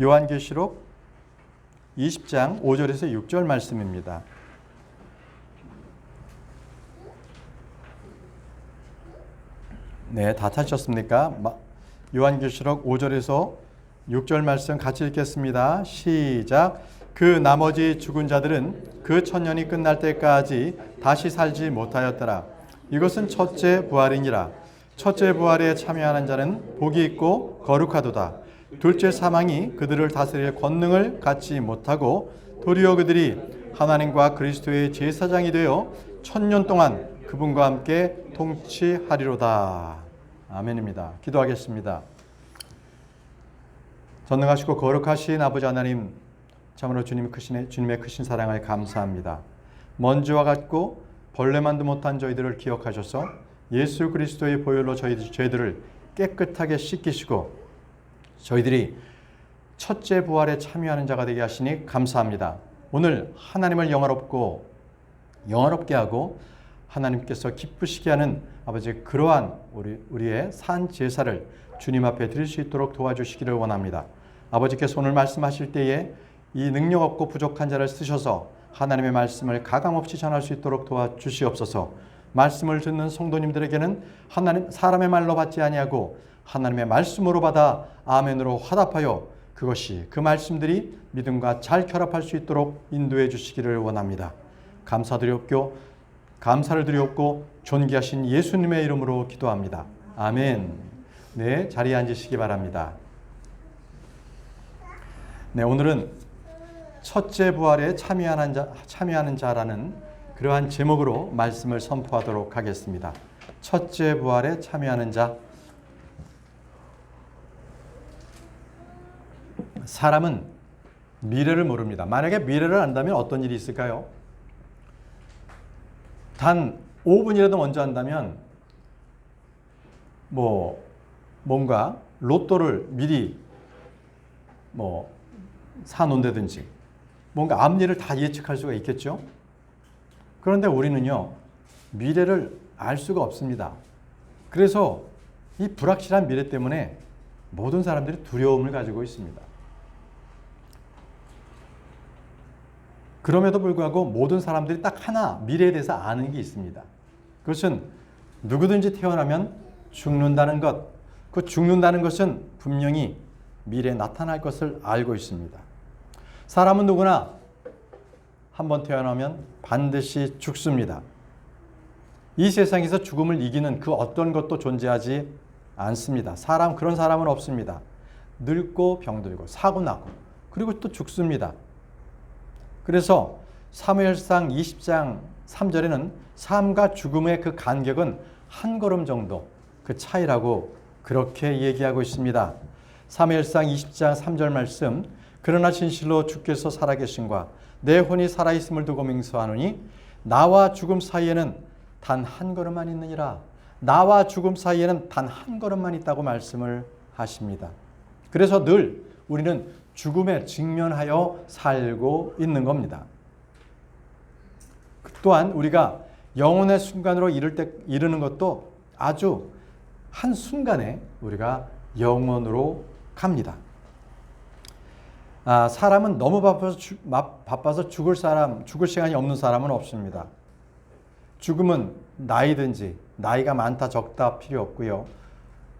요한계시록 20장 5절에서 6절 말씀입니다. 네, 다 찾으셨습니까? 요한계시록 5절에서 6절 말씀 같이 읽겠습니다. 시작. 그 나머지 죽은 자들은 그 천년이 끝날 때까지 다시 살지 못하였더라. 이것은 첫째 부활이니라. 첫째 부활에 참여하는 자는 복이 있고 거룩하도다. 둘째 사망이 그들을 다스릴 권능을 갖지 못하고 도리어 그들이 하나님과 그리스도의 제사장이 되어 천년 동안 그분과 함께 통치하리로다. 아멘입니다. 기도하겠습니다. 전능하시고 거룩하신 아버지 하나님, 참으로 주님의 크신 사랑을 감사합니다. 먼지와 같고 벌레만도 못한 저희들을 기억하셔서 예수 그리스도의 보혈로 저희 죄들을 깨끗하게 씻기시고 저희들이 첫째 부활에 참여하는 자가 되게 하시니 감사합니다. 오늘 하나님을 영화롭게 하고 하나님께서 기쁘시게 하는 아버지 그러한 우리의 산 제사를 주님 앞에 드릴 수 있도록 도와주시기를 원합니다. 아버지께서 오늘 말씀하실 때에 이 능력 없고 부족한 자를 쓰셔서 하나님의 말씀을 가감없이 전할 수 있도록 도와주시옵소서. 말씀을 듣는 성도님들에게는 하나님 사람의 말로 받지 아니하고 하나님의 말씀으로 받아 아멘으로 화답하여 그것이 그 말씀들이 믿음과 잘 결합할 수 있도록 인도해 주시기를 원합니다. 감사를 드리옵고 존귀하신 예수님의 이름으로 기도합니다. 아멘. 네, 자리에 앉으시기 바랍니다. 네, 오늘은 첫째 부활에 참여하는 자라는 그러한 제목으로 말씀을 선포하도록 하겠습니다. 첫째 부활에 참여하는 자. 사람은 미래를 모릅니다. 만약에 미래를 안다면 어떤 일이 있을까요? 단 5분이라도 먼저 안다면 뭔가 로또를 미리 사놓는다든지 뭔가 앞일을 다 예측할 수가 있겠죠. 그런데 우리는요, 미래를 알 수가 없습니다. 그래서 이 불확실한 미래 때문에 모든 사람들이 두려움을 가지고 있습니다. 그럼에도 불구하고 모든 사람들이 딱 하나 미래에 대해서 아는 게 있습니다. 그것은 누구든지 태어나면 죽는다는 것. 그 죽는다는 것은 분명히 미래에 나타날 것을 알고 있습니다. 사람은 누구나 한번 태어나면 반드시 죽습니다. 이 세상에서 죽음을 이기는 그 어떤 것도 존재하지 않습니다. 그런 사람은 없습니다. 늙고 병들고 사고 나고 그리고 또 죽습니다. 그래서 사무엘상 20장 3절에는 삶과 죽음의 그 간격은 한 걸음 정도 그 차이라고 그렇게 얘기하고 있습니다. 사무엘상 20장 3절 말씀. 그러나 진실로 주께서 살아계신과 내 혼이 살아있음을 두고 맹세하노니 나와 죽음 사이에는 단 한 걸음만 있느니라. 나와 죽음 사이에는 단 한 걸음만 있다고 말씀을 하십니다. 그래서 늘 우리는 죽음에 직면하여 살고 있는 겁니다. 또한 우리가 영혼의 순간으로 이르는 것도 아주 한순간에 우리가 영원으로 갑니다. 사람은 너무 바빠서 죽을 시간이 없는 사람은 없습니다. 죽음은 나이가 많다 적다 필요 없고요.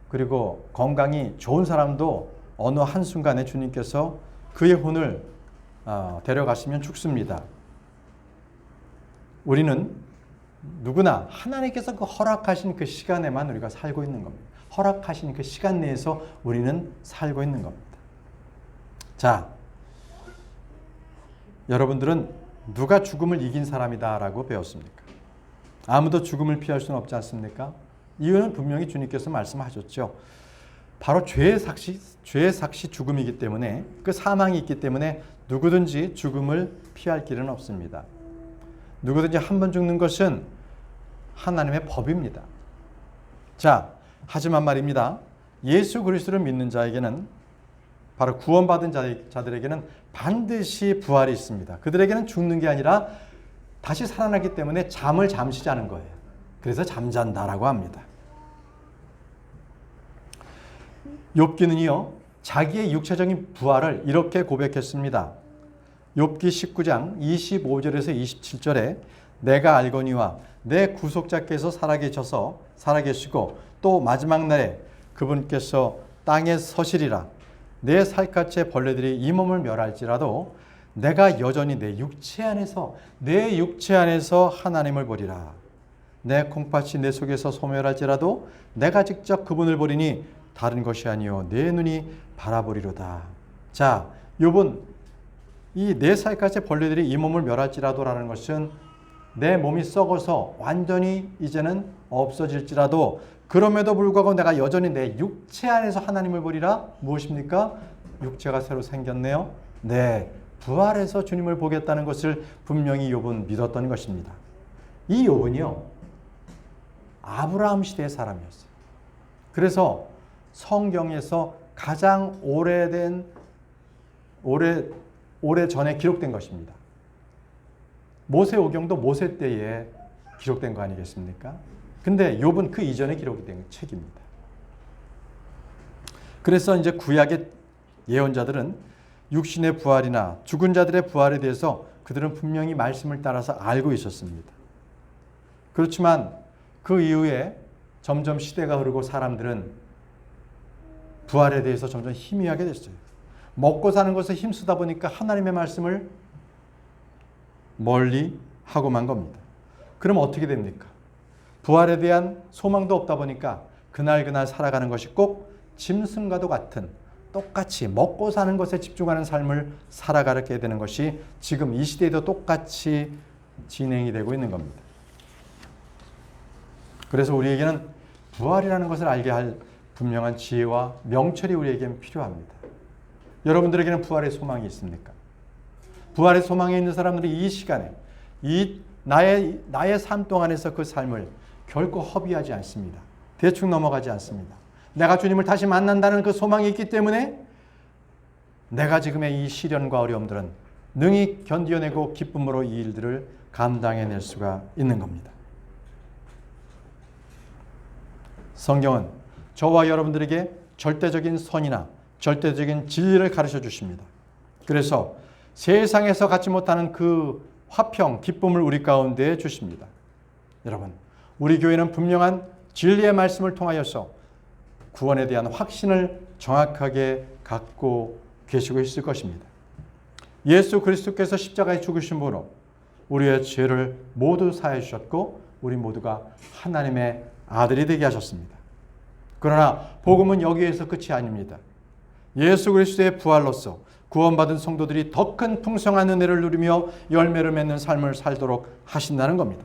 그리고 건강이 좋은 사람도 어느 한순간에 주님께서 그의 혼을 데려가시면 죽습니다. 우리는 누구나 하나님께서 그 허락하신 그 시간에만 우리가 살고 있는 겁니다. 허락하신 그 시간 내에서 우리는 살고 있는 겁니다. 자, 여러분들은 누가 죽음을 이긴 사람이다라고 배웠습니까? 아무도 죽음을 피할 수는 없지 않습니까? 이유는 분명히 주님께서 말씀하셨죠. 바로 죄의 삭시 죽음이기 때문에, 그 사망이 있기 때문에 누구든지 죽음을 피할 길은 없습니다. 누구든지 한 번 죽는 것은 하나님의 법입니다. 자, 하지만 말입니다. 예수 그리스도를 믿는 자에게는, 바로 구원받은 자들에게는 반드시 부활이 있습니다. 그들에게는 죽는 게 아니라 다시 살아나기 때문에 잠을 잠시 자는 거예요. 그래서 잠잔다라고 합니다. 욥기는요, 자기의 육체적인 부활을 이렇게 고백했습니다. 욥기 19장 25절에서 27절에 내가 알거니와 내 구속자께서 살아계시고 또 마지막 날에 그분께서 땅에 서시리라. 내 살갗의 벌레들이 이 몸을 멸할지라도 내가 여전히 내 육체 안에서 하나님을 보리라. 내 콩팥이 내 속에서 소멸할지라도 내가 직접 그분을 보리니 다른 것이 아니요 내 눈이 바라보리로다. 자, 욥은 이 내 살갗의 벌레들이 이 몸을 멸할지라도라는 것은 내 몸이 썩어서 완전히 이제는 없어질지라도 그럼에도 불구하고 내가 여전히 내 육체 안에서 하나님을 보리라. 무엇입니까? 육체가 새로 생겼네요. 네, 부활해서 주님을 보겠다는 것을 분명히 욥은 믿었던 것입니다. 이 욥은요, 아브라함 시대의 사람이었어요. 그래서 성경에서 가장 오래 전에 기록된 것입니다. 모세오경도 모세 때에 기록된 거 아니겠습니까? 근데 욥은 그 이전에 기록이 된 책입니다. 그래서 이제 구약의 예언자들은 육신의 부활이나 죽은 자들의 부활에 대해서 그들은 분명히 말씀을 따라서 알고 있었습니다. 그렇지만 그 이후에 점점 시대가 흐르고 사람들은 부활에 대해서 점점 희미하게 됐어요. 먹고 사는 것에 힘쓰다 보니까 하나님의 말씀을 멀리 하고만 겁니다. 그럼 어떻게 됩니까? 부활에 대한 소망도 없다 보니까 그날 살아가는 것이 꼭 짐승과도 같은 똑같이 먹고 사는 것에 집중하는 삶을 살아가게 되는 것이 지금 이 시대에도 똑같이 진행이 되고 있는 겁니다. 그래서 우리에게는 부활이라는 것을 알게 할 분명한 지혜와 명철이 우리에게는 필요합니다. 여러분들에게는 부활의 소망이 있습니까? 부활의 소망에 있는 사람들이 이 시간에 나의 삶 동안에서 그 삶을 결코 허비하지 않습니다. 대충 넘어가지 않습니다. 내가 주님을 다시 만난다는 그 소망이 있기 때문에 내가 지금의 이 시련과 어려움들은 능히 견디어내고 기쁨으로 이 일들을 감당해낼 수가 있는 겁니다. 성경은 저와 여러분들에게 절대적인 선이나 절대적인 진리를 가르쳐 주십니다. 그래서 세상에서 갖지 못하는 그 화평, 기쁨을 우리 가운데 주십니다. 여러분, 우리 교회는 분명한 진리의 말씀을 통하여서 구원에 대한 확신을 정확하게 갖고 계시고 있을 것입니다. 예수 그리스도께서 십자가에 죽으심으로 우리의 죄를 모두 사해 주셨고 우리 모두가 하나님의 아들이 되게 하셨습니다. 그러나 복음은 여기에서 끝이 아닙니다. 예수 그리스도의 부활로서 구원받은 성도들이 더 큰 풍성한 은혜를 누리며 열매를 맺는 삶을 살도록 하신다는 겁니다.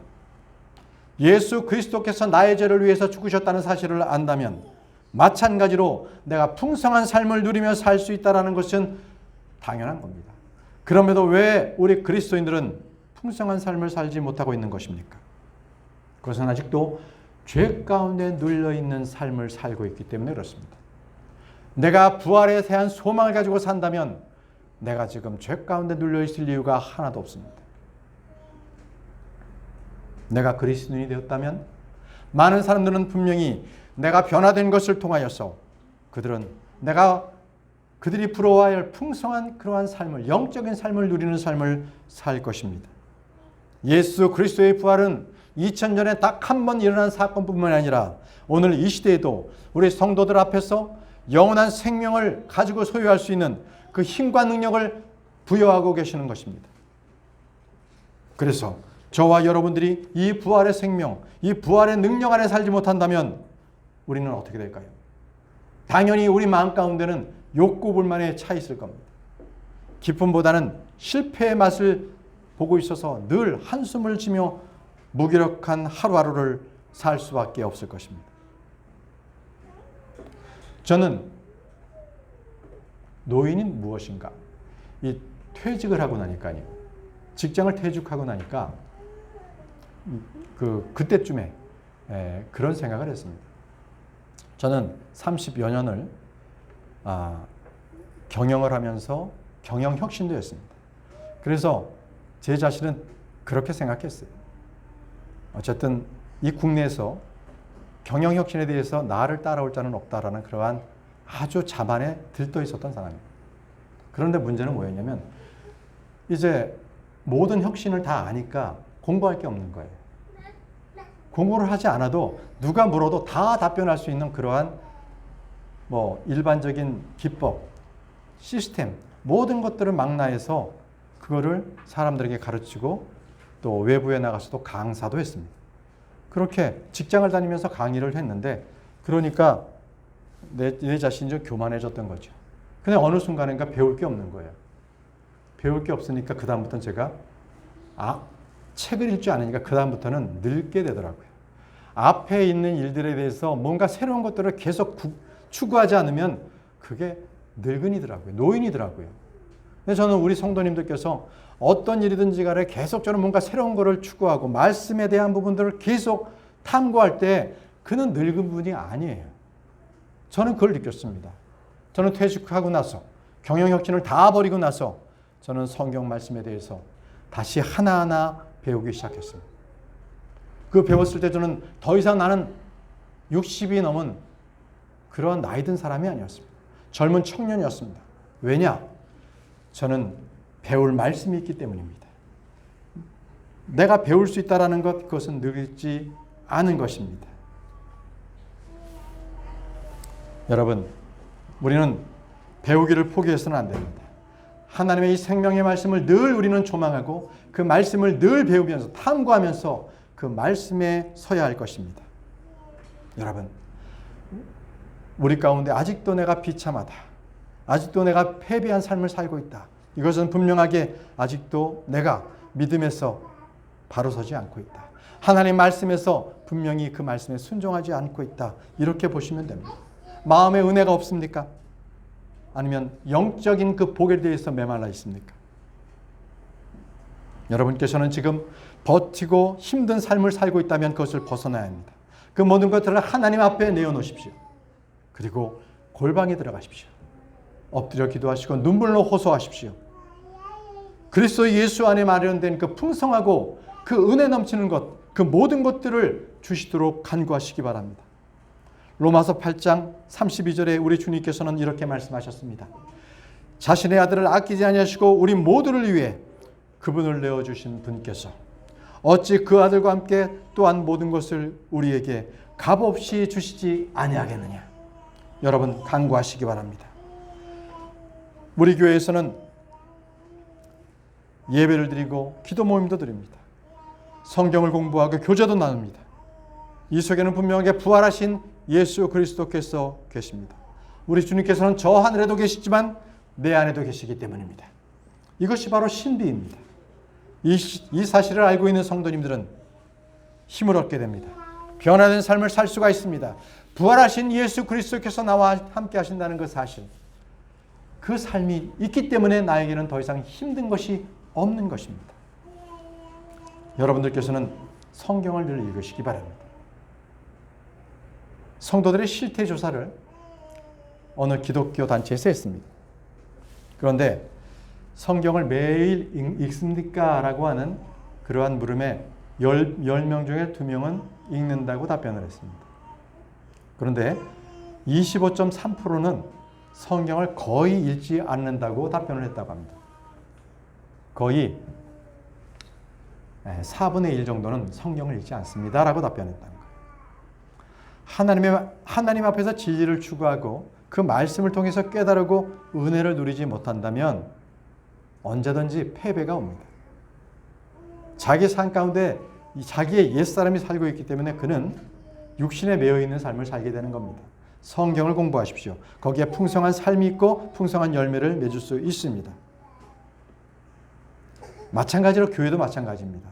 예수 그리스도께서 나의 죄를 위해서 죽으셨다는 사실을 안다면 마찬가지로 내가 풍성한 삶을 누리며 살 수 있다는 것은 당연한 겁니다. 그럼에도 왜 우리 그리스도인들은 풍성한 삶을 살지 못하고 있는 것입니까? 그것은 아직도 죄 가운데 눌려있는 삶을 살고 있기 때문에 그렇습니다. 내가 부활에 대한 소망을 가지고 산다면 내가 지금 죄 가운데 눌려있을 이유가 하나도 없습니다. 내가 그리스도인이 되었다면 많은 사람들은 분명히 내가 변화된 것을 통하여서 그들이 부러워야 할 풍성한 그러한 삶을, 영적인 삶을 누리는 삶을 살 것입니다. 예수 그리스도의 부활은 2000년에 딱 한 번 일어난 사건뿐만 아니라 오늘 이 시대에도 우리 성도들 앞에서 영원한 생명을 가지고 소유할 수 있는 그 힘과 능력을 부여하고 계시는 것입니다. 그래서 저와 여러분들이 이 부활의 생명, 이 부활의 능력 안에 살지 못한다면 우리는 어떻게 될까요? 당연히 우리 마음 가운데는 욕구 불만에 차 있을 겁니다. 기쁨보다는 실패의 맛을 보고 있어서 늘 한숨을 쉬며 무기력한 하루하루를 살 수밖에 없을 것입니다. 저는 노인이 무엇인가? 이 퇴직을 하고 나니까요. 직장을 퇴직하고 나니까 그때쯤에 그런 생각을 했습니다. 저는 30여 년을 경영을 하면서 경영혁신도 했습니다. 그래서 제 자신은 그렇게 생각했어요. 어쨌든 이 국내에서 경영혁신에 대해서 나를 따라올 자는 없다라는 그러한 아주 자만에 들떠 있었던 사람입니다. 그런데 문제는 뭐였냐면 이제 모든 혁신을 다 아니까 공부할 게 없는 거예요. 공부를 하지 않아도 누가 물어도 다 답변할 수 있는 그러한 일반적인 기법, 시스템, 모든 것들을 망라해서 그거를 사람들에게 가르치고 또 외부에 나가서도 강사도 했습니다. 그렇게 직장을 다니면서 강의를 했는데 그러니까 내 자신이 좀 교만해졌던 거죠. 근데 어느 순간인가 배울 게 없는 거예요. 배울 게 없으니까 그 다음부터는 제가 책을 읽지 않으니까 그 다음부터는 늙게 되더라고요. 앞에 있는 일들에 대해서 뭔가 새로운 것들을 계속 추구하지 않으면 그게 늙은이더라고요. 노인이더라고요. 근데 저는 우리 성도님들께서 어떤 일이든지 간에 계속적으로 뭔가 새로운 것을 추구하고 말씀에 대한 부분들을 계속 탐구할 때 그는 늙은 분이 아니에요. 저는 그걸 느꼈습니다. 저는 퇴직하고 나서 경영혁신을 다 버리고 나서 저는 성경 말씀에 대해서 다시 하나하나 배우기 시작했습니다. 그 배웠을 때 저는 더 이상 나는 60이 넘은 그런 나이 든 사람이 아니었습니다. 젊은 청년이었습니다. 왜냐? 저는 배울 말씀이 있기 때문입니다. 내가 배울 수 있다는 것, 그것은 늙지 않은 것입니다. 여러분, 우리는 배우기를 포기해서는 안 됩니다. 하나님의 이 생명의 말씀을 늘 우리는 조망하고 그 말씀을 늘 배우면서 탐구하면서 그 말씀에 서야 할 것입니다. 여러분, 우리 가운데 아직도 내가 비참하다. 아직도 내가 패배한 삶을 살고 있다. 이것은 분명하게 아직도 내가 믿음에서 바로 서지 않고 있다. 하나님 말씀에서 분명히 그 말씀에 순종하지 않고 있다. 이렇게 보시면 됩니다. 마음에 은혜가 없습니까? 아니면 영적인 그 복에 대해서 메말라 있습니까? 여러분께서는 지금 버티고 힘든 삶을 살고 있다면 그것을 벗어나야 합니다. 그 모든 것들을 하나님 앞에 내어놓으십시오. 그리고 골방에 들어가십시오. 엎드려 기도하시고 눈물로 호소하십시오. 그리스도 예수 안에 마련된 그 풍성하고 그 은혜 넘치는 것, 그 모든 것들을 주시도록 간구하시기 바랍니다. 로마서 8장 32절에 우리 주님께서는 이렇게 말씀하셨습니다. 자신의 아들을 아끼지 아니하시고 우리 모두를 위해 그분을 내어주신 분께서 어찌 그 아들과 함께 또한 모든 것을 우리에게 값없이 주시지 아니하겠느냐. 여러분 간구하시기 바랍니다. 우리 교회에서는 예배를 드리고 기도 모임도 드립니다. 성경을 공부하고 교제도 나눕니다. 이 속에는 분명하게 부활하신 예수 그리스도께서 계십니다. 우리 주님께서는 저 하늘에도 계시지만 내 안에도 계시기 때문입니다. 이것이 바로 신비입니다. 이 사실을 알고 있는 성도님들은 힘을 얻게 됩니다. 변화된 삶을 살 수가 있습니다. 부활하신 예수 그리스도께서 나와 함께 하신다는 그 사실, 그 삶이 있기 때문에 나에게는 더 이상 힘든 것이 없는 것입니다. 여러분들께서는 성경을 늘 읽으시기 바랍니다. 성도들의 실태 조사를 어느 기독교 단체에서 했습니다. 그런데 성경을 매일 읽습니까? 라고 하는 그러한 물음에 10명 중에 2명은 읽는다고 답변을 했습니다. 그런데 25.3%는 성경을 거의 읽지 않는다고 답변을 했다고 합니다. 거의 4분의 1 정도는 성경을 읽지 않습니다. 라고 답변했다는 거예요. 하나님 앞에서 진리를 추구하고 그 말씀을 통해서 깨달고 은혜를 누리지 못한다면 언제든지 패배가 옵니다. 자기 삶 가운데 자기의 옛사람이 살고 있기 때문에 그는 육신에 매여 있는 삶을 살게 되는 겁니다. 성경을 공부하십시오. 거기에 풍성한 삶이 있고 풍성한 열매를 맺을 수 있습니다. 마찬가지로 교회도 마찬가지입니다.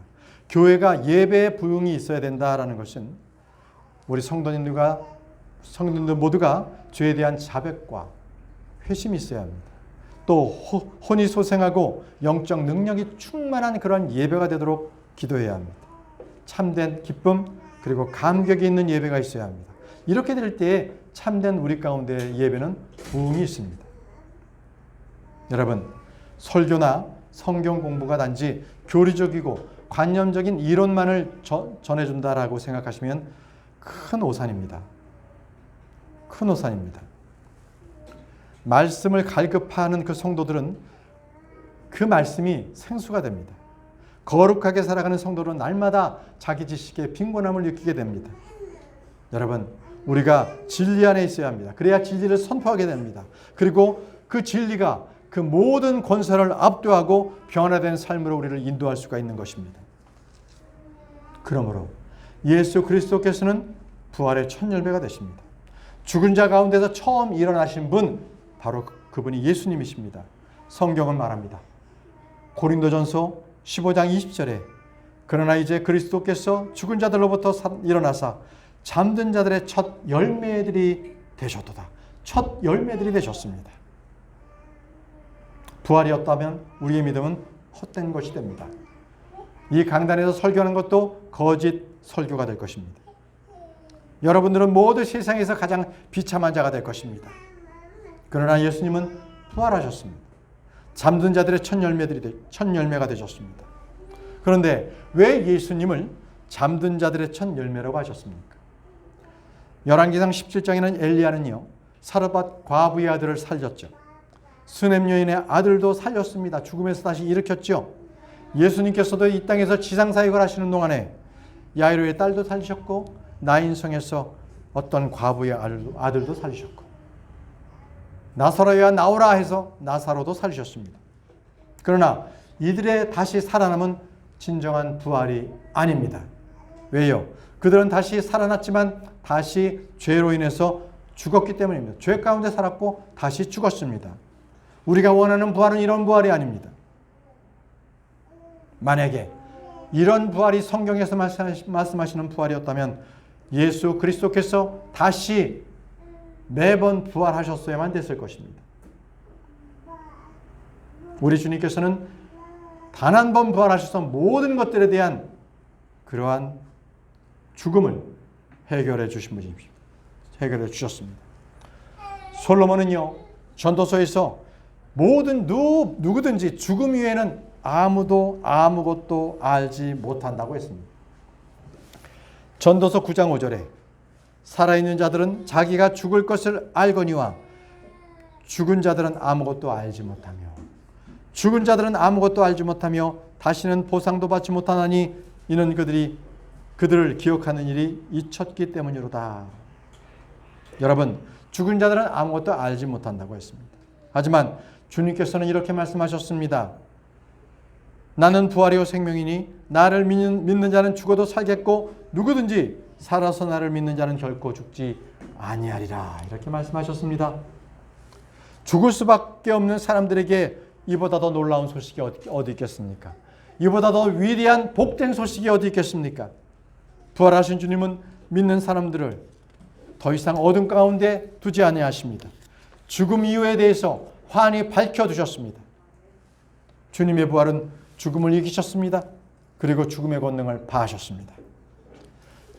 교회가 예배의 부흥이 있어야 된다라는 것은 우리 성도님들 모두가 죄에 대한 자백과 회심이 있어야 합니다. 또 혼이소생하고 영적 능력이 충만한 그런 예배가 되도록 기도해야 합니다. 참된 기쁨 그리고 감격이 있는 예배가 있어야 합니다. 이렇게 될 때에 참된 우리 가운데 예배는 부흥이 있습니다. 여러분, 설교나 성경 공부가 단지 교리적이고 관념적인 이론만을 전해준다라고 생각하시면 큰 오산입니다. 큰 오산입니다. 말씀을 갈급하는 그 성도들은 그 말씀이 생수가 됩니다. 거룩하게 살아가는 성도는 날마다 자기 지식의 빈곤함을 느끼게 됩니다. 여러분, 우리가 진리 안에 있어야 합니다. 그래야 진리를 선포하게 됩니다. 그리고 그 진리가 그 모든 권세를 압도하고 변화된 삶으로 우리를 인도할 수가 있는 것입니다. 그러므로 예수 그리스도께서는 부활의 첫 열매가 되십니다. 죽은 자 가운데서 처음 일어나신 분, 바로 그분이 예수님이십니다. 성경은 말합니다. 고린도전서 15장 20절에 그러나 이제 그리스도께서 죽은 자들로부터 일어나사 잠든 자들의 첫 열매들이 되셨도다. 첫 열매들이 되셨습니다. 부활이 없다면 우리의 믿음은 헛된 것이 됩니다. 이 강단에서 설교하는 것도 거짓 설교가 될 것입니다. 여러분들은 모두 세상에서 가장 비참한 자가 될 것입니다. 그러나 예수님은 부활하셨습니다. 잠든 자들의 첫 열매가 되셨습니다. 그런데 왜 예수님을 잠든 자들의 첫 열매라고 하셨습니까? 열왕기상 17장에는 엘리야는요, 사르밧 과부의 아들을 살렸죠. 수넴 여인의 아들도 살렸습니다. 죽음에서 다시 일으켰죠. 예수님께서도 이 땅에서 지상사역을 하시는 동안에 야이로의 딸도 살리셨고 나인성에서 어떤 과부의 아들도 살리셨고 나사로야 나오라 해서 나사로도 살리셨습니다. 그러나 이들의 다시 살아남은 진정한 부활이 아닙니다. 왜요? 그들은 다시 살아났지만 다시 죄로 인해서 죽었기 때문입니다. 죄 가운데 살았고 다시 죽었습니다. 우리가 원하는 부활은 이런 부활이 아닙니다. 만약에 이런 부활이 성경에서 말씀하시는 부활이었다면 예수 그리스도께서 다시 매번 부활하셨어야만 됐을 것입니다. 우리 주님께서는 단 한 번 부활하셔서 모든 것들에 대한 그러한 죽음을 해결해 주신 분이십니다. 해결해 주셨습니다. 솔로몬은요, 전도서에서 모든 누구든지 죽음 이외에는 아무도 아무것도 알지 못한다고 했습니다. 전도서 9장 5절에 살아있는 자들은 자기가 죽을 것을 알거니와 죽은 자들은 아무것도 알지 못하며 죽은 자들은 아무것도 알지 못하며 다시는 보상도 받지 못하나니 이는 그들을 기억하는 일이 잊혔기 때문이로다. 여러분, 죽은 자들은 아무것도 알지 못한다고 했습니다. 하지만 주님께서는 이렇게 말씀하셨습니다. 나는 부활이요 생명이니 나를 믿는 자는 죽어도 살겠고 누구든지 살아서 나를 믿는 자는 결코 죽지 아니하리라. 이렇게 말씀하셨습니다. 죽을 수밖에 없는 사람들에게 이보다 더 놀라운 소식이 어디 있겠습니까? 이보다 더 위대한 복된 소식이 어디 있겠습니까? 부활하신 주님은 믿는 사람들을 더 이상 어둠 가운데 두지 아니하십니다. 죽음 이유에 대해서 환히 밝혀두셨습니다. 주님의 부활은 죽음을 이기셨습니다. 그리고 죽음의 권능을 파하셨습니다.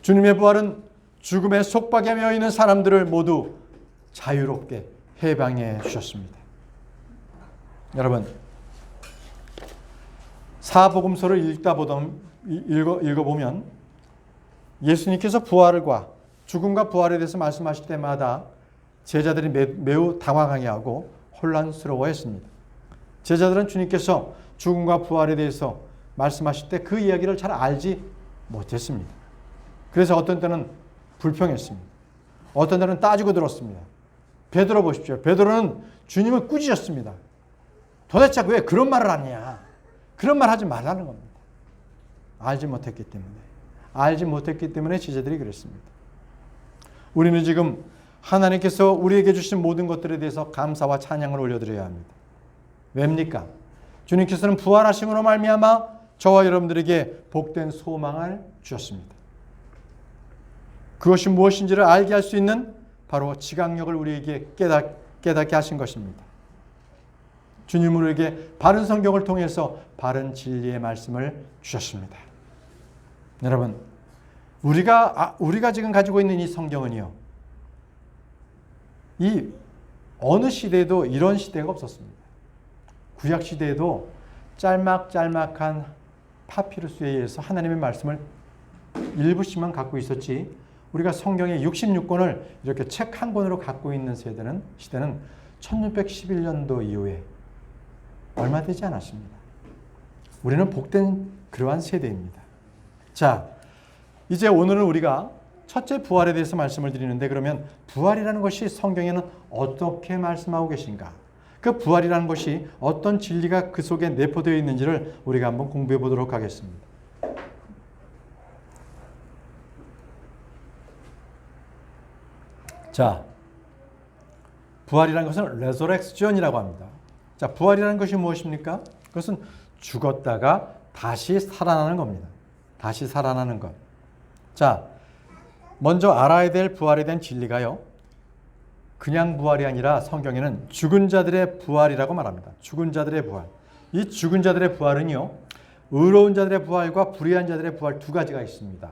주님의 부활은 죽음의 속박에 매여 있는 사람들을 모두 자유롭게 해방해 주셨습니다. 여러분, 사복음서를 읽어보면 예수님께서 부활과 죽음과 부활에 대해서 말씀하실 때마다 제자들이 매우 당황하고 혼란스러워했습니다. 제자들은 주님께서 죽음과 부활에 대해서 말씀하실 때 그 이야기를 잘 알지 못했습니다. 그래서 어떤 때는 불평했습니다. 어떤 때는 따지고 들었습니다. 베드로 보십시오. 베드로는 주님을 꾸짖었습니다. 도대체 왜 그런 말을 하냐? 그런 말 하지 말라는 겁니다. 알지 못했기 때문에 제자들이 그랬습니다. 우리는 지금 하나님께서 우리에게 주신 모든 것들에 대해서 감사와 찬양을 올려드려야 합니다. 왜입니까? 주님께서는 부활하심으로 말미암아 저와 여러분들에게 복된 소망을 주셨습니다. 그것이 무엇인지를 알게 할 수 있는 바로 지각력을 우리에게 깨닫게 하신 것입니다. 주님은 우리에게 바른 성경을 통해서 바른 진리의 말씀을 주셨습니다. 여러분, 우리가 지금 가지고 있는 이 성경은요, 이 어느 시대에도 이런 시대가 없었습니다. 구약 시대에도 짤막짤막한 파피루스에 의해서 하나님의 말씀을 일부씩만 갖고 있었지, 우리가 성경의 66권을 이렇게 책 한 권으로 갖고 있는 시대는 1611년도 이후에 얼마 되지 않았습니다. 우리는 복된 그러한 세대입니다. 자, 이제 오늘은 우리가 첫째 부활에 대해서 말씀을 드리는데, 그러면 부활이라는 것이 성경에는 어떻게 말씀하고 계신가? 그 부활이라는 것이 어떤 진리가 그 속에 내포되어 있는지를 우리가 한번 공부해 보도록 하겠습니다. 자, 부활이라는 것은 레저렉션이라고 합니다. 자, 부활이라는 것이 무엇입니까? 그것은 죽었다가 다시 살아나는 겁니다. 다시 살아나는 것. 자, 먼저 알아야 될 부활에 대한 진리가요, 그냥 부활이 아니라 성경에는 죽은 자들의 부활이라고 말합니다. 죽은 자들의 부활. 이 죽은 자들의 부활은요, 의로운 자들의 부활과 불의한 자들의 부활 두 가지가 있습니다.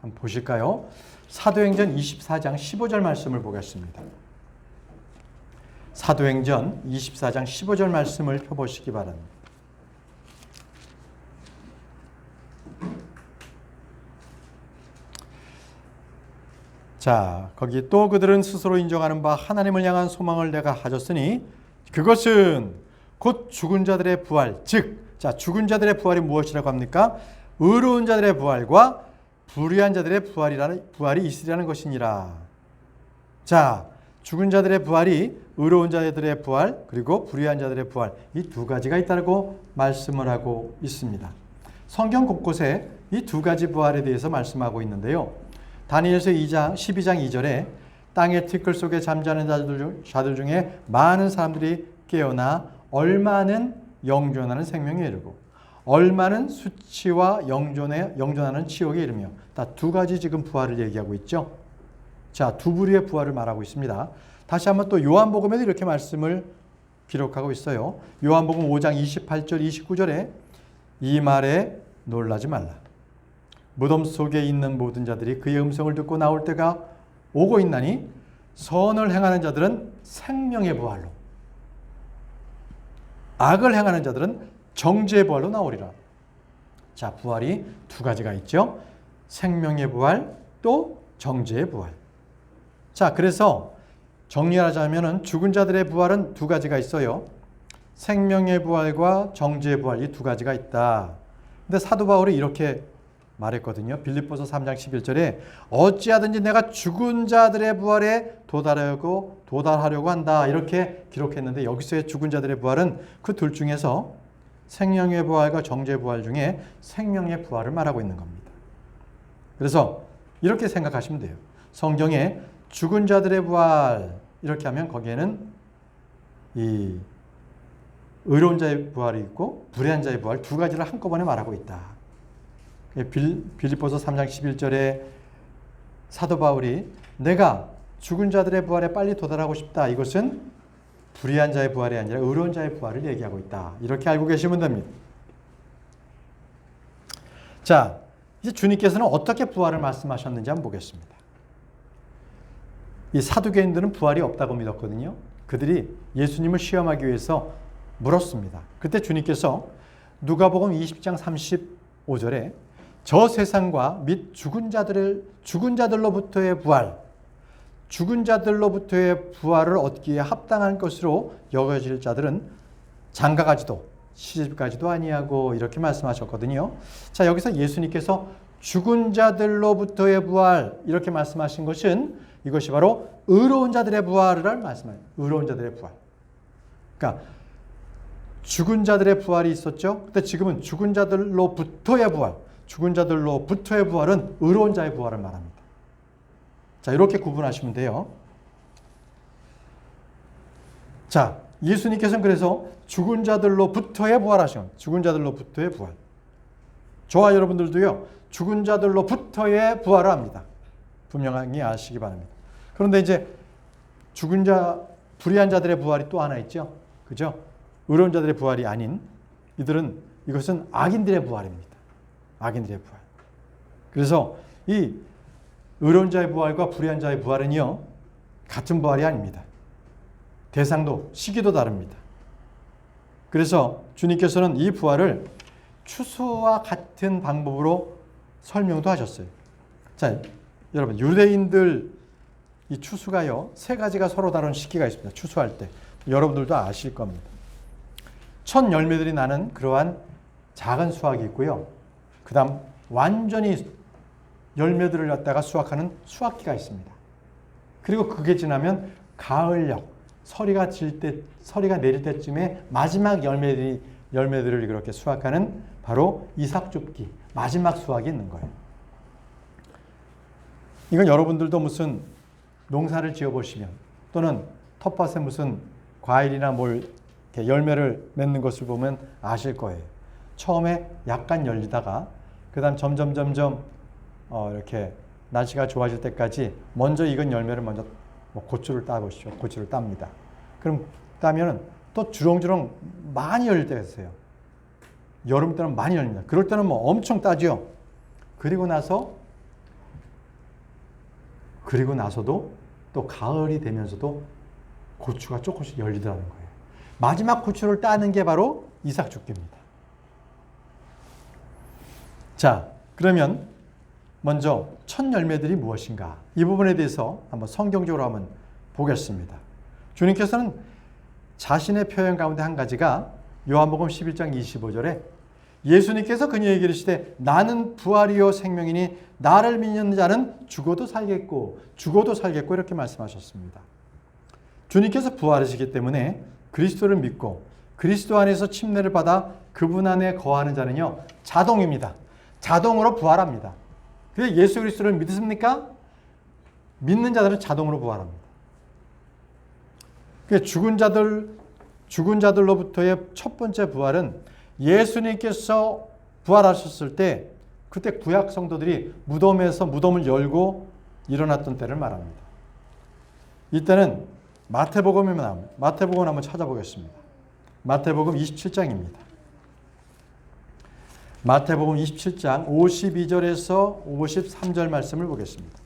한번 보실까요? 사도행전 24장 15절 말씀을 보겠습니다. 사도행전 24장 15절 말씀을 펴보시기 바랍니다. 자, 거기 또 그들은 스스로 인정하는 바 하나님을 향한 소망을 내가 가졌으니 그것은 곧 죽은 자들의 부활, 즉, 자, 죽은 자들의 부활이 무엇이라고 합니까? 의로운 자들의 부활과 불의한 자들의 부활이 있으리라는 것이니라. 자, 죽은 자들의 부활이 의로운 자들의 부활, 그리고 불의한 자들의 부활, 이 두 가지가 있다고 말씀을 하고 있습니다. 성경 곳곳에 이 두 가지 부활에 대해서 말씀하고 있는데요. 다니엘서 12장 2절에 땅의 티끌 속에 잠자는 자들 중에 많은 사람들이 깨어나 얼마는 영존하는 생명에 이르고 얼마는 수치와 영존하는 치욕에 이르며, 다 두 가지 지금 부활을 얘기하고 있죠. 자, 두 부류의 부활을 말하고 있습니다. 다시 한번 또 요한복음에도 이렇게 말씀을 기록하고 있어요. 요한복음 5장 28절 29절에 이 말에 놀라지 말라. 무덤 속에 있는 모든 자들이 그의 음성을 듣고 나올 때가 오고 있나니 선을 행하는 자들은 생명의 부활로, 악을 행하는 자들은 정죄의 부활로 나오리라. 자, 부활이 두 가지가 있죠. 생명의 부활, 또 정죄의 부활. 자, 그래서 정리하자면 죽은 자들의 부활은 두 가지가 있어요. 생명의 부활과 정죄의 부활, 이 두 가지가 있다. 근데 사도 바울이 이렇게 말했거든요. 빌립보서 3장 11절에 어찌하든지 내가 죽은 자들의 부활에 도달하려고 한다, 이렇게 기록했는데, 여기서의 죽은 자들의 부활은 그 둘 중에서 생명의 부활과 정죄의 부활 중에 생명의 부활을 말하고 있는 겁니다. 그래서 이렇게 생각하시면 돼요. 성경에 죽은 자들의 부활 이렇게 하면 거기에는 이 의로운 자의 부활이 있고 불의한 자의 부활 두 가지를 한꺼번에 말하고 있다. 빌립보서 3장 11절에 사도 바울이 내가 죽은 자들의 부활에 빨리 도달하고 싶다, 이것은 불의한 자의 부활이 아니라 의로운 자의 부활을 얘기하고 있다, 이렇게 알고 계시면 됩니다. 자, 이제 주님께서는 어떻게 부활을 말씀하셨는지 한번 보겠습니다. 이 사두개인들은 부활이 없다고 믿었거든요. 그들이 예수님을 시험하기 위해서 물었습니다. 그때 주님께서 누가복음 20장 35절에 저 세상과 및 죽은 자들로부터의 부활을 얻기에 합당한 것으로 여겨질 자들은 장가가지도 시집가지도 아니하고, 이렇게 말씀하셨거든요. 자, 여기서 예수님께서 죽은 자들로부터의 부활 이렇게 말씀하신 것은 이것이 바로 의로운 자들의 부활을 말씀해요. 의로운 자들의 부활. 그러니까 죽은 자들의 부활이 있었죠. 근데 지금은 죽은 자들로부터의 부활. 죽은 자들로부터의 부활은 의로운 자의 부활을 말합니다. 자, 이렇게 구분하시면 돼요. 자, 예수님께서는 그래서 죽은 자들로부터의 부활하시는, 죽은 자들로부터의 부활. 저와 여러분들도요, 죽은 자들로부터의 부활을 합니다. 분명하게 아시기 바랍니다. 그런데 이제 불의한 자들의 부활이 또 하나 있죠. 그죠? 의로운 자들의 부활이 아닌 이것은 악인들의 부활입니다. 악인들의 부활. 그래서 이 의로운 자의 부활과 불의한 자의 부활은요, 같은 부활이 아닙니다. 대상도 시기도 다릅니다. 그래서 주님께서는 이 부활을 추수와 같은 방법으로 설명도 하셨어요. 자, 여러분, 유대인들 이 추수가요, 세 가지가 서로 다른 시기가 있습니다. 추수할 때. 여러분들도 아실 겁니다. 첫 열매들이 나는 그러한 작은 수확이 있고요. 그 다음 완전히 열매들을 갖다가 수확하는 수확기가 있습니다. 그리고 그게 지나면 가을녘, 서리가 내릴 때쯤에 마지막 열매들을 그렇게 수확하는 바로 이삭줍기, 마지막 수확이 있는 거예요. 이건 여러분들도 무슨 농사를 지어보시면 또는 텃밭에 무슨 과일이나 뭘 이렇게 열매를 맺는 것을 보면 아실 거예요. 처음에 약간 열리다가 그 다음 점점 이렇게 날씨가 좋아질 때까지 먼저 익은 열매를 먼저 고추를 따보시죠. 고추를 땁니다. 그럼 따면은 또 주렁주렁 많이 열릴 때가 있어요. 여름 때는 많이 열립니다. 그럴 때는 뭐 엄청 따죠. 그리고 나서도 또 가을이 되면서도 고추가 조금씩 열리더라는 거예요. 마지막 고추를 따는 게 바로 이삭줍기입니다. 자, 그러면 먼저 첫 열매들이 무엇인가? 이 부분에 대해서 한번 성경적으로 한번 보겠습니다. 주님께서는 자신의 표현 가운데 한 가지가 요한복음 11장 25절에 예수님께서 그녀에게 이르시되 나는 부활이요 생명이니 나를 믿는 자는 죽어도 살겠고 이렇게 말씀하셨습니다. 주님께서 부활하시기 때문에 그리스도를 믿고 그리스도 안에서 침례를 받아 그분 안에 거하는 자는요 자동입니다. 자동으로 부활합니다. 그래서 예수 그리스도를 믿습니까? 믿는 자들은 자동으로 부활합니다. 죽은 자들로부터의 첫 번째 부활은 예수님께서 부활하셨을 때 그때 구약 성도들이 무덤에서 무덤을 열고 일어났던 때를 말합니다. 이때는 마태복음에 나옵니다. 마태복음 한번 찾아보겠습니다. 마태복음 27장입니다. 마태복음 27장 52절에서 53절 말씀을 보겠습니다.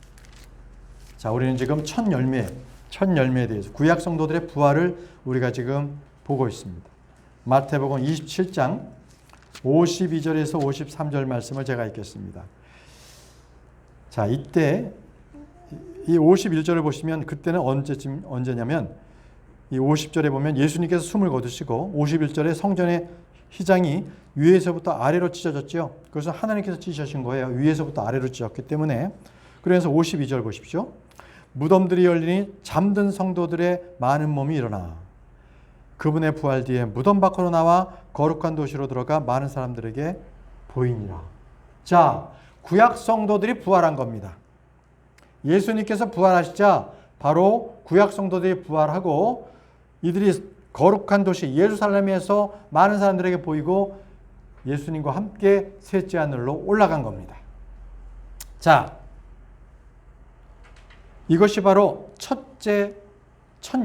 자, 우리는 지금 첫 열매에 대해서 구약 성도들의 부활을 우리가 지금 보고 있습니다. 마태복음 27장 52절에서 53절 말씀을 제가 읽겠습니다. 자, 이때 이 51절을 보시면 그때는 언제냐면 이 50절에 보면 예수님께서 숨을 거두시고 51절에 성전의 휘장이 위에서부터 아래로 찢어졌죠. 그래서 하나님께서 찢으신 거예요. 위에서부터 아래로 찢었기 때문에. 그래서 52절 보십시오. 무덤들이 열리니 잠든 성도들의 많은 몸이 일어나 그분의 부활 뒤에 무덤 밖으로 나와 거룩한 도시로 들어가 많은 사람들에게 보이니라. 자, 구약 성도들이 부활한 겁니다. 예수님께서 부활하시자 바로 구약 성도들이 부활하고 이들이 거룩한 도시 예루살렘에서 많은 사람들에게 보이고 예수님과 함께 셋째 하늘로 올라간 겁니다. 자, 이것이 바로 첫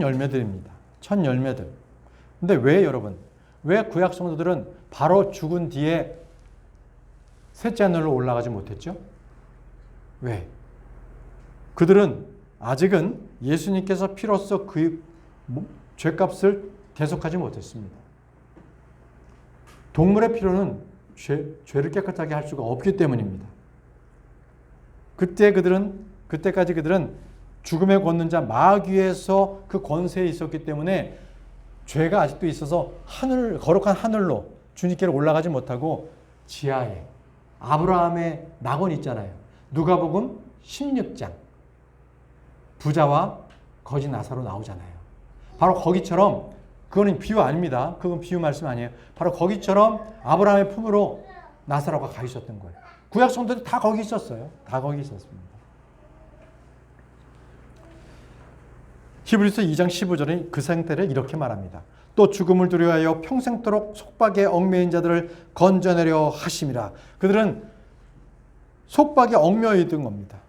열매들입니다. 첫 열매들. 근데 왜 여러분? 왜 구약 성도들은 바로 죽은 뒤에 셋째 하늘로 올라가지 못했죠? 왜? 그들은 아직은 예수님께서 피로써 그 죄값을 대속하지 못했습니다. 동물의 피로는 죄를 깨끗하게 할 수가 없기 때문입니다. 그때까지 그들은 죽음의 권능자 마귀에서 그 권세에 있었기 때문에 죄가 아직도 있어서 거룩한 하늘로 주님께로 올라가지 못하고 지하에 아브라함의 낙원 있잖아요. 누가복음 16장 부자와 거지 나사로 나오잖아요. 바로 거기처럼 그거는 비유 아닙니다. 그건 비유 말씀 아니에요. 바로 거기처럼 아브라함의 품으로 나사로가 가 있었던 거예요. 구약 성도들이 다 거기 있었어요. 다 거기 있었습니다. 히브리서 2장 15절에 그 상태를 이렇게 말합니다. 또 죽음을 두려워하여 평생토록 속박에 얽매인 자들을 건져내려 하심이라. 그들은 속박에 얽매여 있던 겁니다.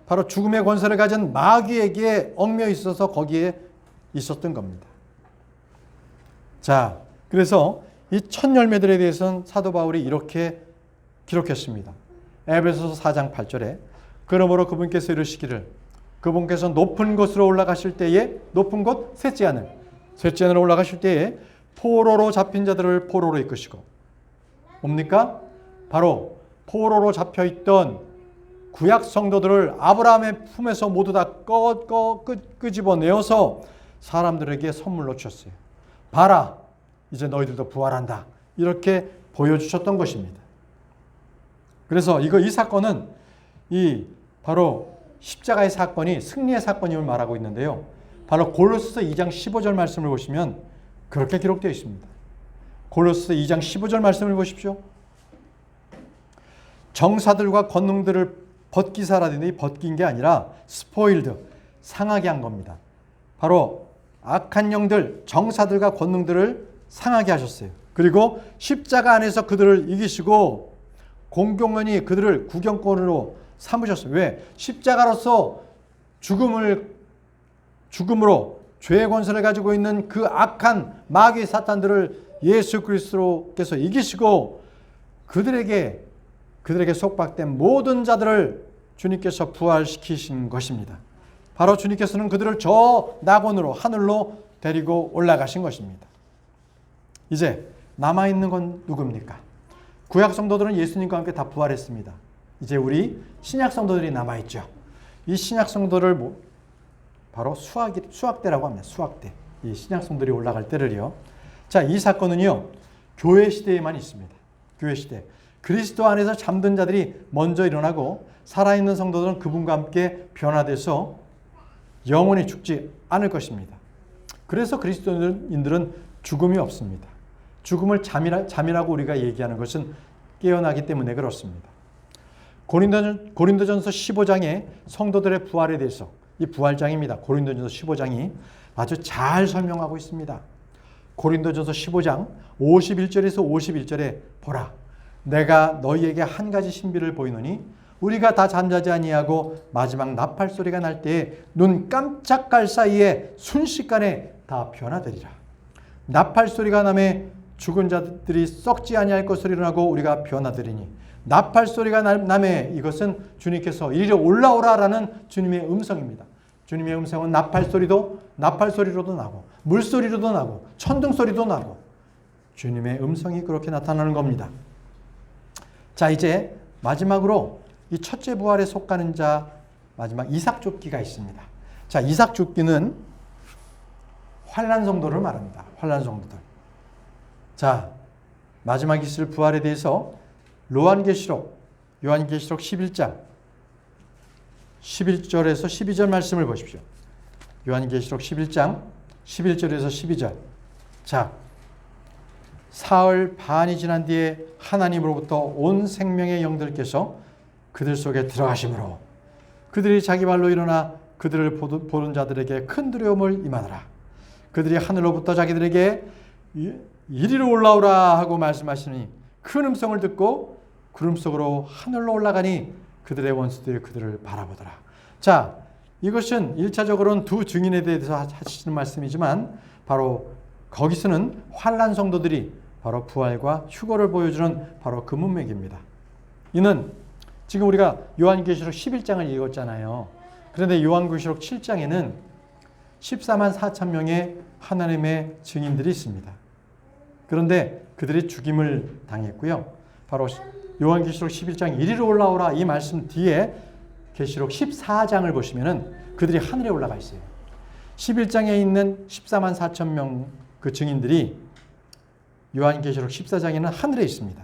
바로 죽음의 권세를 가진 마귀에게 얽매여 있어서 거기에 있었던 겁니다. 자, 그래서 이 첫 열매들에 대해서는 사도 바울이 이렇게 기록했습니다. 에베소서 4장 8절에 그러므로 그분께서 이르시기를 그분께서 높은 곳으로 올라가실 때에 높은 곳 셋째 하늘 올라가실 때에 포로로 잡힌 자들을 포로로 이끄시고 뭡니까? 바로 포로로 잡혀있던 구약 성도들을 아브라함의 품에서 모두 다 끄집어내어서 사람들에게 선물로 주셨어요. 봐라, 이제 너희들도 부활한다. 이렇게 보여주셨던 것입니다. 그래서 이 사건은 바로 십자가의 사건이 승리의 사건임을 말하고 있는데요. 바로 골로새서 2장 15절 말씀을 보시면 그렇게 기록되어 있습니다. 골로새서 2장 15절 말씀을 보십시오. 정사들과 권능들을 벗기사라더니 벗긴 게 아니라 스포일드, 상하게 한 겁니다. 바로 악한 영들, 정사들과 권능들을 상하게 하셨어요. 그리고 십자가 안에서 그들을 이기시고 공경원이 그들을 구경꾼으로 삼으셨어요. 왜? 십자가로서 죽음으로 죄의 권세를 가지고 있는 그 악한 마귀 사탄들을 예수 그리스도께서 이기시고 그들에게 속박된 모든 자들을 주님께서 부활시키신 것입니다. 바로 주님께서는 그들을 저 낙원으로 하늘로 데리고 올라가신 것입니다. 이제 남아있는 건 누굽니까? 구약 성도들은 예수님과 함께 다 부활했습니다. 이제 우리 신약 성도들이 남아있죠. 이 신약 성도를 바로 수학대라고 합니다. 수학대. 이 신약 성도들이 올라갈 때를요. 자, 이 사건은요. 교회 시대에만 있습니다. 교회 시대. 그리스도 안에서 잠든 자들이 먼저 일어나고 살아있는 성도들은 그분과 함께 변화돼서 영원히 죽지 않을 것입니다. 그래서 그리스도인들은 죽음이 없습니다. 죽음을 잠이라고 우리가 얘기하는 것은 깨어나기 때문에 그렇습니다. 고린도전서 15장의 성도들의 부활에 대해서 이 부활장입니다. 고린도전서 15장이 아주 잘 설명하고 있습니다. 고린도전서 15장 51절에서 51절에 보라, 내가 너희에게 한 가지 신비를 보이노니 우리가 다 잠자지 아니하고 마지막 나팔 소리가 날 때에 눈 깜짝할 사이에 순식간에 다 변화되리라. 나팔 소리가 나매 죽은 자들이 썩지 아니할 것을 일어나고 우리가 변화되리니, 나팔 소리가 나매 이것은 주님께서 이리로 올라오라라는 주님의 음성입니다. 주님의 음성은 나팔 소리로도 나고 물소리로도 나고 천둥 소리도 나고 주님의 음성이 그렇게 나타나는 겁니다. 자, 이제 마지막으로 이 첫째 부활에 속하는 자, 마지막 이삭줍기가 있습니다. 자, 이삭줍기는 환난 성도를 말합니다. 환난 성도들. 자, 마지막 있을 부활에 대해서 요한계시록 11장 11절에서 12절 말씀을 보십시오. 요한계시록 11장 11절에서 12절. 자, 사흘 반이 지난 뒤에 하나님으로부터 온 생명의 영들께서 그들 속에 들어가심으로 그들이 자기 발로 일어나 그들을 보는 자들에게 큰 두려움을 임하더라. 그들이 하늘로부터 자기들에게 이리로 올라오라 하고 말씀하시니 큰 음성을 듣고 구름 속으로 하늘로 올라가니 그들의 원수들이 그들을 바라보더라. 자, 이것은 1차적으로는 두 증인에 대해서 하시는 말씀이지만 바로 거기서는 환난 성도들이 바로 부활과 휴거를 보여주는 바로 그 문맥입니다. 이는 지금 우리가 요한계시록 11장을 읽었잖아요. 그런데 요한계시록 7장에는 14만 4천 명의 하나님의 증인들이 있습니다. 그런데 그들이 죽임을 당했고요. 바로 요한계시록 11장 이리로 올라오라 이 말씀 뒤에 계시록 14장을 보시면은 그들이 하늘에 올라가 있어요. 11장에 있는 14만 4천 명 그 증인들이 요한계시록 14장에는 하늘에 있습니다.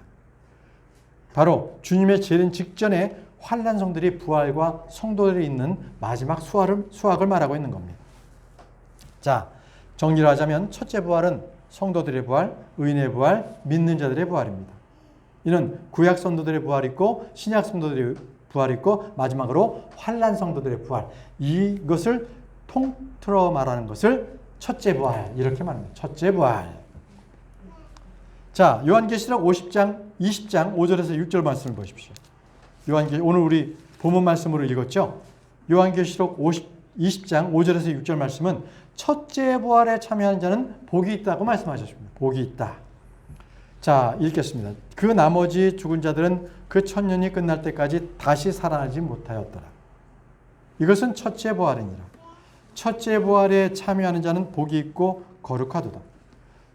바로 주님의 재림 직전에 환난 성들이 부활과 성도들이 있는 마지막 수학을 말하고 있는 겁니다. 자, 정리를 하자면 첫째 부활은 성도들의 부활, 의인의 부활, 믿는 자들의 부활입니다. 이는 구약 성도들의 부활이 있고 신약 성도들의 부활이 있고 마지막으로 환난 성도들의 부활. 이것을 통틀어 말하는 것을 첫째 부활 이렇게 말합니다. 첫째 부활. 자, 요한계시록 20장 5절에서 6절 말씀을 보십시오. 오늘 우리 본문 말씀으로 읽었죠. 요한계시록 20장 5절에서 6절 말씀은 첫째 부활에 참여한 자는 복이 있다고 말씀하셨습니다. 복이 있다. 자, 읽겠습니다. 그 나머지 죽은 자들은 그 천년이 끝날 때까지 다시 살아나지 못하였더라. 이것은 첫째 부활이니라. 첫째 부활에 참여하는 자는 복이 있고 거룩하도다.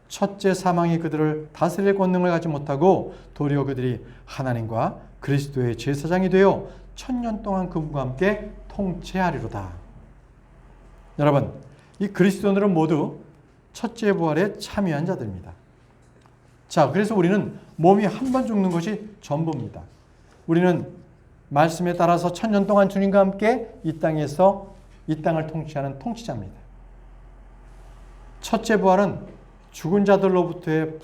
첫째 사망이 그들을 다스릴 권능을 가지 못하고 도리어 그들이 하나님과 그리스도의 제사장이 되어 천년 동안 그분과 함께 통치하리로다. 여러분, 이 그리스도인들은 모두 첫째 부활에 참여한 자들입니다. 자, 그래서 우리는 몸이 한 번 죽는 것이 전부입니다. 우리는 말씀에 따라서 1000년 동안 주님과 함께 이 땅에서 이 땅을 통치하는 통치자입니다. 첫째 부활은 죽은 자들로부터의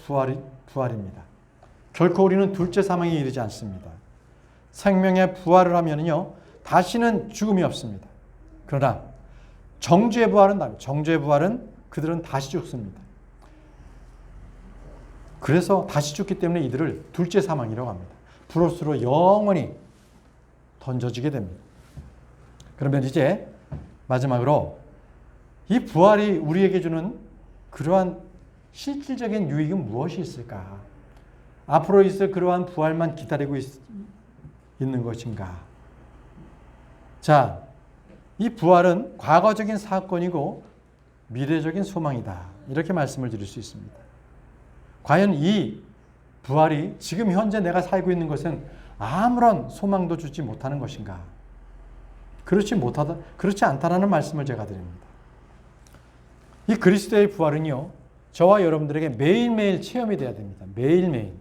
부활입니다. 결코 우리는 둘째 사망에 이르지 않습니다. 생명의 부활을 하면요, 다시는 죽음이 없습니다. 그러나 정죄의 부활은 다릅니다. 정죄의 부활은 그들은 다시 죽습니다. 그래서 다시 죽기 때문에 이들을 둘째 사망이라고 합니다. 불옷으로 영원히 던져지게 됩니다. 그러면 이제 마지막으로 이 부활이 우리에게 주는 그러한 실질적인 유익은 무엇이 있을까? 앞으로 있을 그러한 부활만 기다리고 있는 것인가? 자, 이 부활은 과거적인 사건이고 미래적인 소망이다. 이렇게 말씀을 드릴 수 있습니다. 과연 이 부활이 지금 현재 내가 살고 있는 것은 아무런 소망도 주지 못하는 것인가? 그렇지 않다라는 말씀을 제가 드립니다. 이 그리스도의 부활은요, 저와 여러분들에게 매일매일 체험이 돼야 됩니다. 매일매일.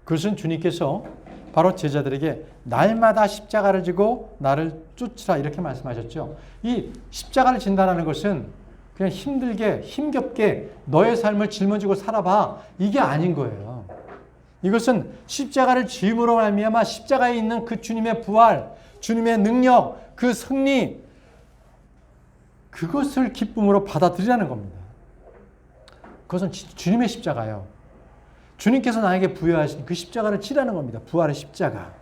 그것은 주님께서 바로 제자들에게 날마다 십자가를 지고 나를 쫓으라 이렇게 말씀하셨죠. 이 십자가를 진다는 것은 그냥 힘들게 힘겹게 너의 삶을 짊어지고 살아봐, 이게 아닌 거예요. 이것은 십자가를 짐으로 말미암아 십자가에 있는 그 주님의 부활, 주님의 능력, 그 승리, 그것을 기쁨으로 받아들이라는 겁니다. 그것은 주님의 십자가예요. 주님께서 나에게 부여하신 그 십자가를 지라는 겁니다. 부활의 십자가.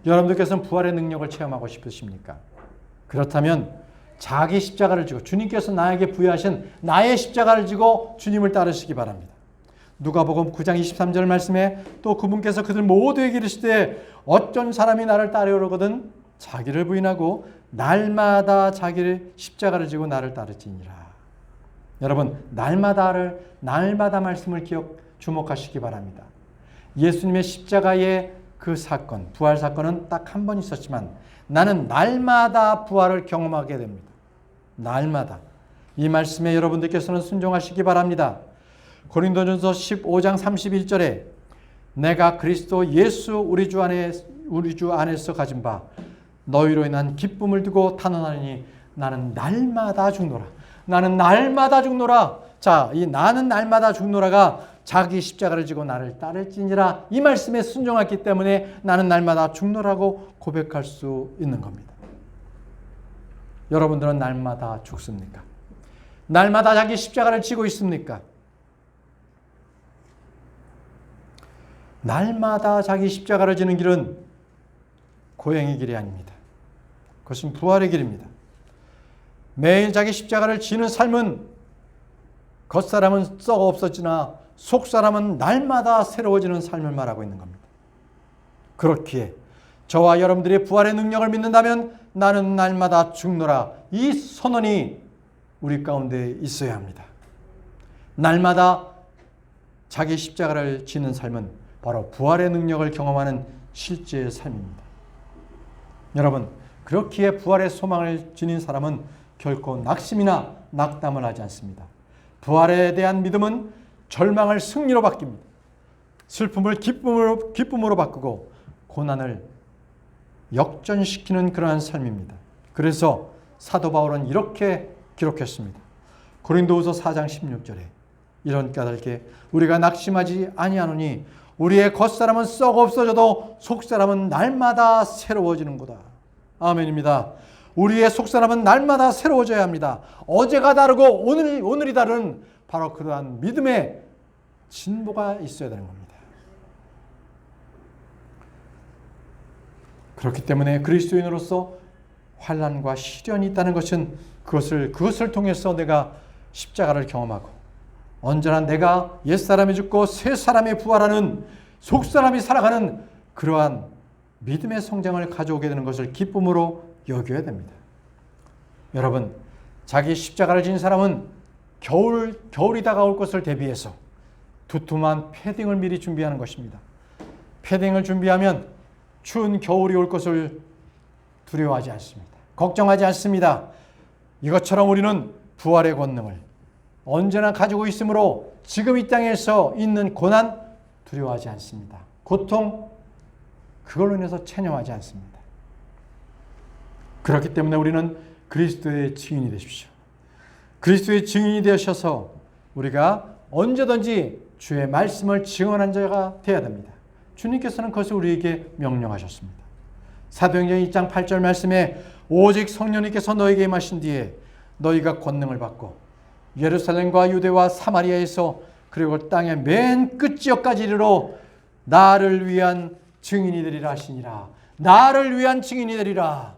여러분들께서는 부활의 능력을 체험하고 싶으십니까? 그렇다면 자기 십자가를 지고 주님께서 나에게 부여하신 나의 십자가를 지고 주님을 따르시기 바랍니다. 누가복음 9장 23절 말씀에 또 그분께서 그들 모두에게 이르시되 어떤 사람이 나를 따르려거든 자기를 부인하고 날마다 자기를 십자가를 지고 나를 따르지니라. 여러분, 날마다 말씀을 주목하시기 바랍니다. 예수님의 십자가의 그 사건, 부활 사건은 딱 한 번 있었지만 나는 날마다 부활을 경험하게 됩니다. 날마다. 이 말씀에 여러분들께서는 순종하시기 바랍니다. 고린도전서 15장 31절에 내가 그리스도 예수 우리 주 안에서 가진 바 너희로 인한 기쁨을 두고 탄원하니 나는 날마다 죽노라. 나는 날마다 죽노라. 자, 이 나는 날마다 죽노라가 자기 십자가를 지고 나를 따를지니라, 이 말씀에 순종했기 때문에 나는 날마다 죽노라고 고백할 수 있는 겁니다. 여러분들은 날마다 죽습니까? 날마다 자기 십자가를 지고 있습니까? 날마다 자기 십자가를 지는 길은 고행의 길이 아닙니다. 그것은 부활의 길입니다. 매일 자기 십자가를 지는 삶은 겉사람은 썩어 없어지나 속사람은 날마다 새로워지는 삶을 말하고 있는 겁니다. 그렇기에 저와 여러분들의 부활의 능력을 믿는다면 나는 날마다 죽노라, 이 선언이 우리 가운데 있어야 합니다. 날마다 자기 십자가를 지는 삶은 바로 부활의 능력을 경험하는 실제의 삶입니다. 여러분, 그렇기에 부활의 소망을 지닌 사람은 결코 낙심이나 낙담을 하지 않습니다. 부활에 대한 믿음은 절망을 승리로 바뀝니다. 슬픔을 기쁨으로 바꾸고 고난을 역전시키는 그러한 삶입니다. 그래서 사도 바울은 이렇게 기록했습니다. 고린도후서 4장 16절에 이런 까닭에 우리가 낙심하지 아니하노니 우리의 겉사람은 썩어 없어져도 속사람은 날마다 새로워지는구나. 아멘입니다. 우리의 속사람은 날마다 새로워져야 합니다. 어제가 다르고 오늘이 다른 바로 그러한 믿음의 진보가 있어야 되는 겁니다. 그렇기 때문에 그리스도인으로서 환난과 시련이 있다는 것은 그것을 통해서 내가 십자가를 경험하고 언제나 내가 옛사람이 죽고 새사람이 부활하는 속사람이 살아가는 그러한 믿음의 성장을 가져오게 되는 것을 기쁨으로 여겨야 됩니다. 여러분, 자기 십자가를 진 사람은 겨울이 다가올 것을 대비해서 두툼한 패딩을 미리 준비하는 것입니다. 패딩을 준비하면 추운 겨울이 올 것을 두려워하지 않습니다. 걱정하지 않습니다. 이것처럼 우리는 부활의 권능을 언제나 가지고 있으므로 지금 이 땅에서 있는 고난 두려워하지 않습니다. 고통 그걸로 인해서 체념하지 않습니다. 그렇기 때문에 우리는 그리스도의 증인이 되십시오. 그리스도의 증인이 되셔서 우리가 언제든지 주의 말씀을 증언한 자가 되어야 됩니다. 주님께서는 그것을 우리에게 명령하셨습니다. 사도행전 2장 8절 말씀에 오직 성령님께서 너에게 임하신 뒤에 너희가 권능을 받고 예루살렘과 유대와 사마리아에서 그리고 땅의 맨 끝지역까지 이르러 나를 위한 증인이 되리라 하시니라. 나를 위한 증인이 되리라.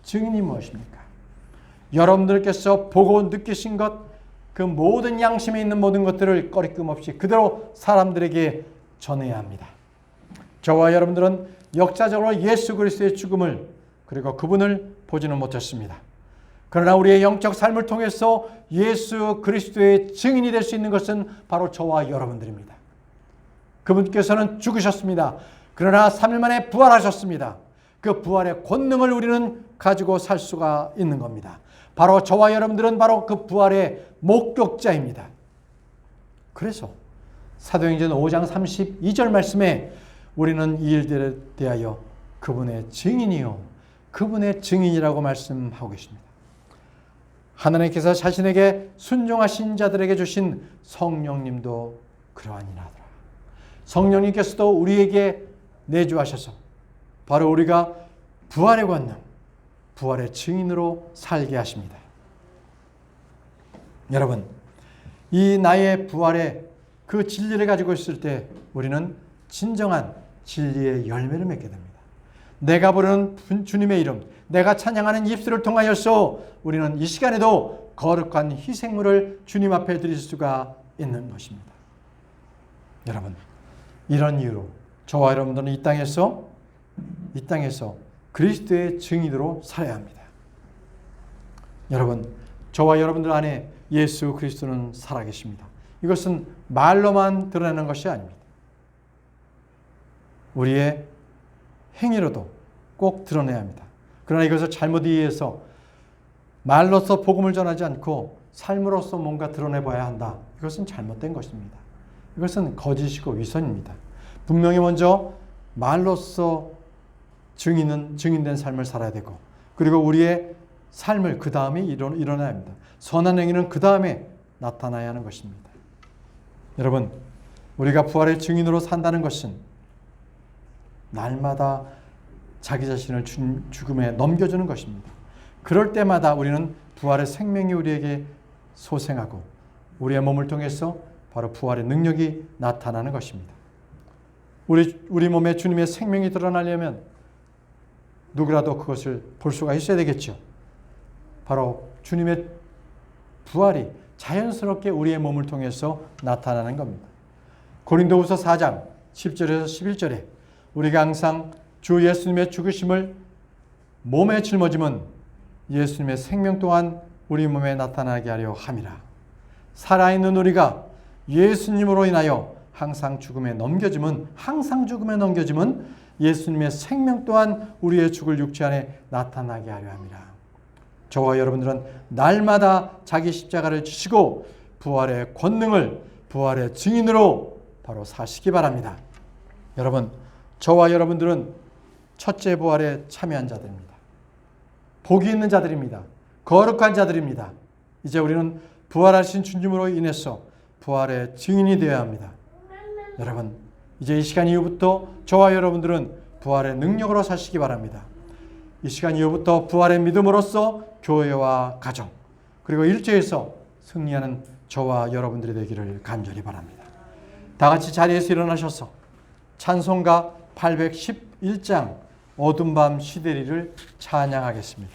증인이 무엇입니까? 여러분들께서 보고 느끼신 것, 그 모든 양심에 있는 모든 것들을 꺼리낌 없이 그대로 사람들에게 전해야 합니다. 저와 여러분들은 역사적으로 예수 그리스도의 죽음을 그리고 그분을 보지는 못했습니다. 그러나 우리의 영적 삶을 통해서 예수 그리스도의 증인이 될 수 있는 것은 바로 저와 여러분들입니다. 그분께서는 죽으셨습니다. 그러나 3일 만에 부활하셨습니다. 그 부활의 권능을 우리는 가지고 살 수가 있는 겁니다. 바로 저와 여러분들은 바로 그 부활의 목격자입니다. 그래서 사도행전 5장 32절 말씀에 우리는 이 일들에 대하여 그분의 증인이요 그분의 증인이라고 말씀하고 계십니다. 하나님께서 자신에게 순종하신 자들에게 주신 성령님도 그러하니라더라. 성령님께서도 우리에게 내주하셔서 바로 우리가 부활의 권능, 부활의 증인으로 살게 하십니다. 여러분, 이 나의 부활의 그 진리를 가지고 있을 때 우리는 진정한 진리의 열매를 맺게 됩니다. 내가 부르는 주님의 이름, 내가 찬양하는 입술을 통하여서 우리는 이 시간에도 거룩한 희생물을 주님 앞에 드릴 수가 있는 것입니다. 여러분, 이런 이유로 저와 여러분들은 이 땅에서 그리스도의 증인으로 살아야 합니다. 여러분, 저와 여러분들 안에 예수 그리스도는 살아계십니다. 이것은 말로만 드러내는 것이 아닙니다. 우리의 행위로도 꼭 드러내야 합니다. 그러나 이것을 잘못 이해해서 말로서 복음을 전하지 않고 삶으로서 뭔가 드러내봐야 한다. 이것은 잘못된 것입니다. 이것은 거짓이고 위선입니다. 분명히 먼저 말로서 증인된 삶을 살아야 되고 그리고 우리의 삶을 그 다음에 일어나야 합니다. 선한 행위는 그 다음에 나타나야 하는 것입니다. 여러분, 우리가 부활의 증인으로 산다는 것은 날마다 자기 자신을 죽음에 넘겨주는 것입니다. 그럴 때마다 우리는 부활의 생명이 우리에게 소생하고 우리의 몸을 통해서 바로 부활의 능력이 나타나는 것입니다. 우리 몸에 주님의 생명이 드러나려면 누구라도 그것을 볼 수가 있어야 되겠죠. 바로 주님의 부활이 자연스럽게 우리의 몸을 통해서 나타나는 겁니다. 고린도후서 4장 10절에서 11절에 우리가 항상 주 예수님의 죽으심을 몸에 짊어짐은 예수님의 생명 또한 우리 몸에 나타나게 하려 함이라. 살아있는 우리가 예수님으로 인하여 항상 죽음에 넘겨짐은 예수님의 생명 또한 우리의 죽을 육체 안에 나타나게 하려 함이라. 저와 여러분들은 날마다 자기 십자가를 지시고 부활의 권능을 부활의 증인으로 바로 사시기 바랍니다. 여러분, 저와 여러분들은 첫째 부활에 참여한 자들입니다. 복이 있는 자들입니다. 거룩한 자들입니다. 이제 우리는 부활하신 주님으로 인해서 부활의 증인이 되어야 합니다. 여러분, 이제 이 시간 이후부터 저와 여러분들은 부활의 능력으로 사시기 바랍니다. 이 시간 이후부터 부활의 믿음으로써 교회와 가정 그리고 일터에서 승리하는 저와 여러분들이 되기를 간절히 바랍니다. 다 같이 자리에서 일어나셔서 찬송가 811장 어둠 밤 시대리를 찬양하겠습니다.